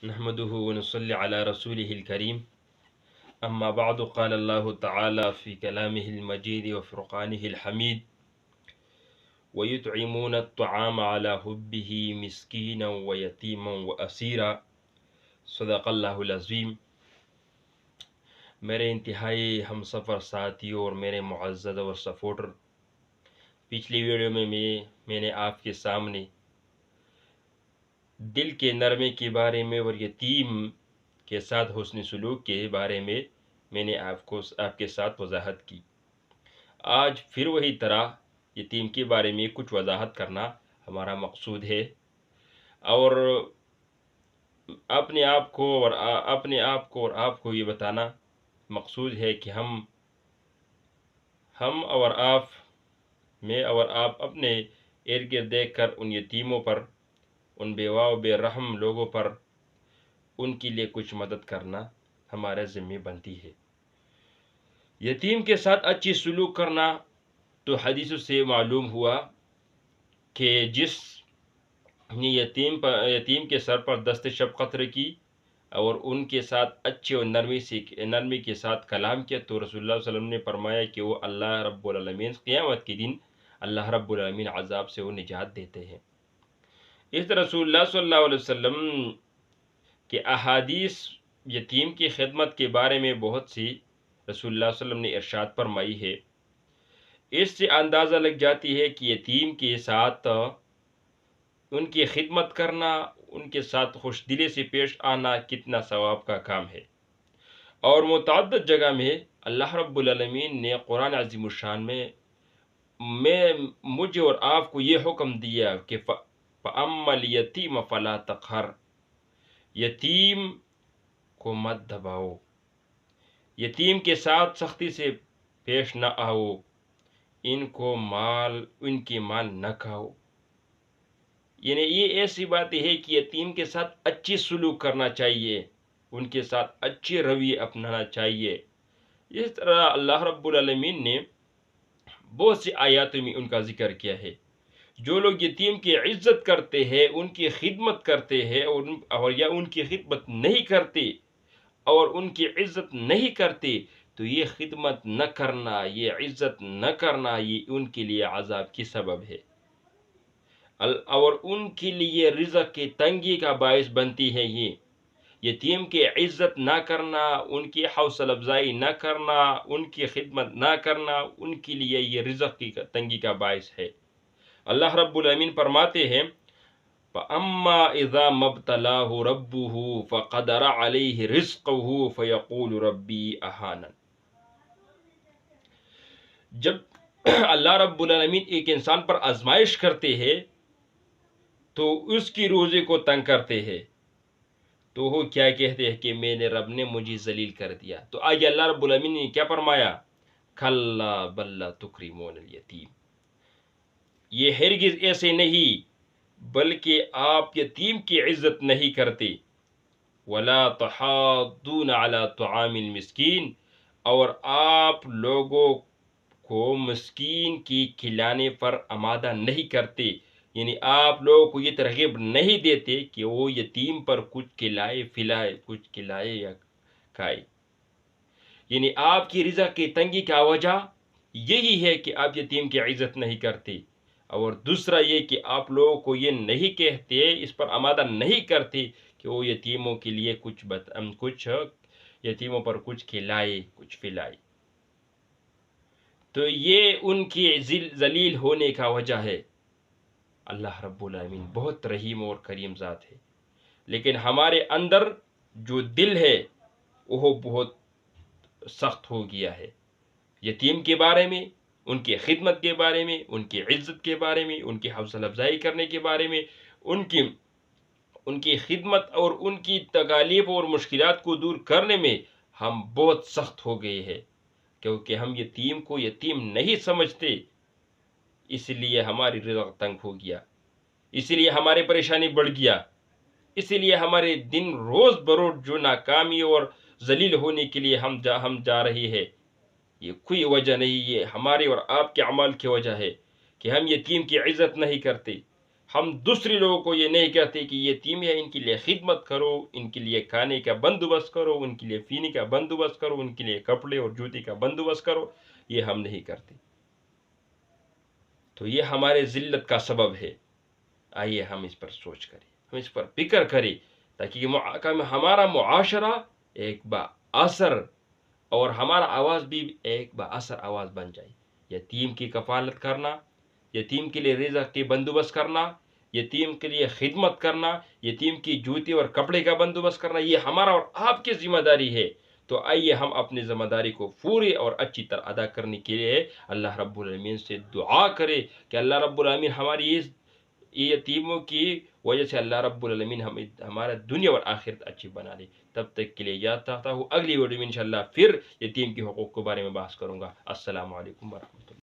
نحمده ونصلي على رسوله الكريم أما بعد قال الله تعالى في كلامه المجيد وفرقانه الحميد ويطعمون الطعام على حبه مسكينا ويتيما وأسيرا صدق اللہ العظیم۔ میرے انتہائی ہم سفر ساتھی اور میرے معزز اور سپورٹر، پچھلی ویڈیو میں میں نے آپ کے سامنے دل کے نرمے کے بارے میں اور یتیم کے ساتھ حسن سلوک کے بارے میں نے آپ کے ساتھ وضاحت کی۔ آج پھر وہی طرح یتیم کے بارے میں کچھ وضاحت کرنا ہمارا مقصود ہے، اور اپنے آپ کو اور آپ کو یہ بتانا مقصود ہے کہ ہم اور آپ، میں اور آپ اپنے ارد گرد دیکھ کر ان یتیموں پر، ان بیوہ و بے رحم لوگوں پر، ان کے لیے کچھ مدد کرنا ہمارے ذمہ بنتی ہے۔ یتیم کے ساتھ اچھی سلوک کرنا تو حدیثوں سے معلوم ہوا کہ جس نے یتیم کے سر پر دست شفقت رکھی اور ان کے ساتھ اچھے اور نرمی کے ساتھ کلام کیا، تو رسول اللہ صلی اللہ علیہ وسلم نے فرمایا کہ وہ اللہ رب العالمین قیامت کے دن اللہ رب العالمین عذاب سے وہ نجات دیتے ہیں۔ اس طرح رسول اللہ صلی اللہ علیہ وسلم کے احادیث یتیم کی خدمت کے بارے میں بہت سی رسول اللہ صلی اللہ علیہ وسلم نے ارشاد فرمائی ہے۔ اس سے اندازہ لگ جاتی ہے کہ یتیم کے ساتھ ان کی خدمت کرنا، ان کے ساتھ خوش دلی سے پیش آنا کتنا ثواب کا کام ہے۔ اور متعدد جگہ میں اللہ رب العالمین نے قرآن عظیم الشان میں مجھے اور آپ کو یہ حکم دیا کہ فَأَمَّا الْيَتِيمَ فَلَا تَقْهَرْ، یتیم کو مت دباؤ، یتیم کے ساتھ سختی سے پیش نہ آؤ، ان کی مال نہ کھاؤ۔ یعنی یہ ایسی بات ہے کہ یتیم کے ساتھ اچھی سلوک کرنا چاہیے، ان کے ساتھ اچھی رویے اپنانا چاہیے۔ اس طرح اللہ رب العالمین نے بہت سی آیاتوں میں ان کا ذکر کیا ہے۔ جو لوگ یتیم کی عزت کرتے ہیں، ان کی خدمت کرتے ہیں اور یا ان کی خدمت نہیں کرتے اور ان کی عزت نہیں کرتے، تو یہ خدمت نہ کرنا، یہ عزت نہ کرنا، یہ ان کے لیے عذاب کی سبب ہے، اور ان کے لیے رزق کی تنگی کا باعث بنتی ہے۔ یہ یتیم کی عزت نہ کرنا، ان کی حوصلہ افزائی نہ کرنا، ان کی خدمت نہ کرنا، ان کے لیے یہ رزق کی تنگی کا باعث ہے۔ اللہ رب العالمین فرماتے ہیں فَأَمَّا إِذَا مَبْتَلَاهُ رَبُّهُ فَقَدَرَ عَلَيْهِ رِزْقَهُ فَيَقُولُ رَبِّي أَهَانَنِ۔ جب اللہ رب العالمین ایک انسان پر آزمائش کرتے ہیں تو اس کی روزی کو تنگ کرتے ہیں، تو وہ کیا کہتے ہیں کہ میرے رب نے مجھے ذلیل کر دیا۔ تو آگے اللہ رب العالمین نے کیا فرمایا؟ کَلَّا بَل لَا تُکْرِمُونَ الْیَتِیمَ، یہ ہرگز ایسے نہیں، بلکہ آپ یتیم کی عزت نہیں کرتے۔ وَلَا تَحَاضُّونَ عَلَى طَعَامِ الْمِسْکِینِ، اور آپ لوگوں کو مسکین کی کھلانے پر آمادہ نہیں کرتے، یعنی آپ لوگوں کو یہ ترغیب نہیں دیتے کہ وہ یتیم پر کچھ کھلائے یا کھائے۔ یعنی آپ کی رزق کی تنگی کا وجہ یہی ہے کہ آپ یتیم کی عزت نہیں کرتے، اور دوسرا یہ کہ آپ لوگوں کو یہ نہیں کہتے، اس پر آمادہ نہیں کرتے کہ وہ یتیموں کے لیے کچھ یتیموں پر کچھ کھلائے، کچھ پلائے۔ تو یہ ان کی ذلیل ہونے کا وجہ ہے۔ اللہ رب العالمین بہت رحیم اور کریم ذات ہے، لیکن ہمارے اندر جو دل ہے وہ بہت سخت ہو گیا ہے۔ یتیم کے بارے میں، ان کی خدمت کے بارے میں، ان کی عزت کے بارے میں، ان کی حوصلہ افزائی کرنے کے بارے میں، ان کی خدمت اور ان کی تکالیف اور مشکلات کو دور کرنے میں ہم بہت سخت ہو گئے ہیں، کیونکہ ہم یتیم کو یتیم نہیں سمجھتے، اس لیے ہماری رزق تنگ ہو گیا، اس لیے ہماری پریشانی بڑھ گیا، اس لیے ہمارے دن روز بروز جو ناکامی اور ذلیل ہونے کے لیے ہم جا رہے ہیں، یہ کوئی وجہ نہیں، یہ ہمارے اور آپ کے اعمال کی وجہ ہے کہ ہم یتیم کی عزت نہیں کرتے، ہم دوسرے لوگوں کو یہ نہیں کہتے کہ یتیم ہے ان کے لیے خدمت کرو، ان کے لیے کھانے کا بندوبست کرو، ان کے لیے پینے کا بندوبست کرو، ان کے لیے کپڑے اور جوتے کا بندوبست کرو، یہ ہم نہیں کرتے۔ تو یہ ہمارے ذلت کا سبب ہے۔ آئیے ہم اس پر سوچ کریں، ہم اس پر فکر کریں، تاکہ ہمارا معاشرہ ایک با اثر اور ہمارا آواز بھی ایک با اثر آواز بن جائے۔ یتیم کی کفالت کرنا، یتیم کے لیے رزق کی بندوبست کرنا، یتیم کے لیے خدمت کرنا، یتیم کی جوتی اور کپڑے کا بندوبست کرنا، یہ ہمارا اور آپ کی ذمہ داری ہے۔ تو آئیے ہم اپنی ذمہ داری کو پوری اور اچھی طرح ادا کرنے کے لیے اللہ رب العالمین سے دعا کرے کہ اللہ رب العالمین ہماری اس یتیموں کی وجہ سے اللہ رب العالمین ہمارا دنیا اور آخرت اچھی بنا لے۔ تب تک کے لیے یاد رہتا ہوں، اگلی ویڈیو میں انشاءاللہ پھر یتیم کے حقوق کے بارے میں بحث کروں گا۔ السلام علیکم ورحمۃ اللہ۔